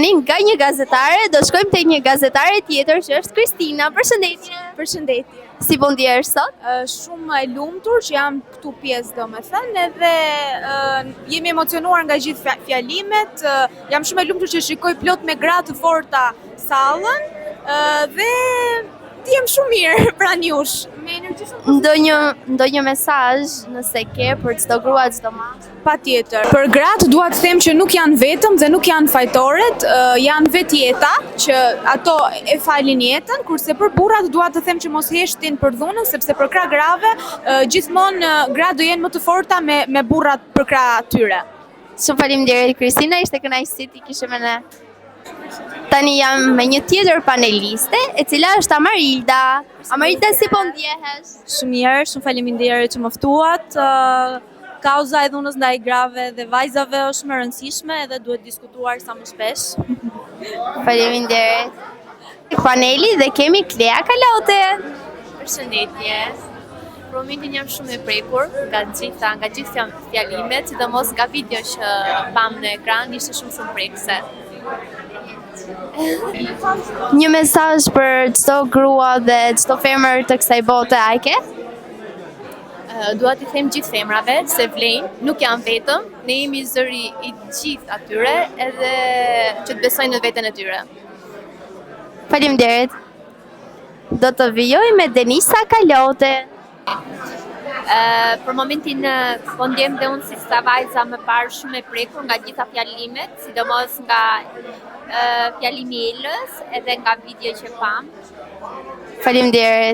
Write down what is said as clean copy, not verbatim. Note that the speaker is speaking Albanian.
Tani nga një gazetare do shkojmë te një gazetare tjetër që është Kristina. Përshëndetje. Përshëndetje. Si po ndjehesh sot? Shumë e lumtur që jam këtu pjesë domethënë edhe jemi emocionuar nga gjithë fjalimet. Jam shumë e lumtur që shikoj plot me gra të forta sallën dhe jam shumë mirë pranë jush. Me energji shumë Ndonjë mesazh nëse ke për çdo grua, çdo mamë? Patjetër. Për gratë dua të them që nuk janë vetëm dhe nuk janë fajtoret, janë vetjeta që ato e falin jetën, kurse për burrat dua të them që mos heshtin për dhunën, sepse për krah grave gjithmonë gratë do jenë më të forta me burrat për krah tyre. Shumë faleminderit Kristina, ishte kënaqësi ti kishe me ne. Tani jam me një tjetër paneliste, e cila është Amarilda. Amarilda, si po ndjehesh? Shumë mirë, shumë faleminderit që më ftuat. Kauza e dhunës ndaj grave dhe vajzave është shumë e rëndësishme edhe duhet diskutuar sa më shpesh. Faleminderit. Paneli dhe kemi Klea Kalote. Përshëndetje. Për momentin jam shumë e prekur nga gjithë fjalimet, sidomos nga video që pam në ekran, ishte shumë prekse. Një mesazh për çdo grua dhe çdo femër të kësaj bote, a e ke? Dua t'i them gjithë femrave se vlejnë, nuk janë vetëm, ne jemi zëri i gjithë atyre edhe që të besojnë në veten e tyre. Faleminderit. Do të vijoj me Denisa Kalote. Për momentin po ndjem dhe unë si sa vajza më parë shumë e prekur nga gjitha fjalimet, sidomos nga fjalimi i Elës edhe nga video që pam. Faleminderit.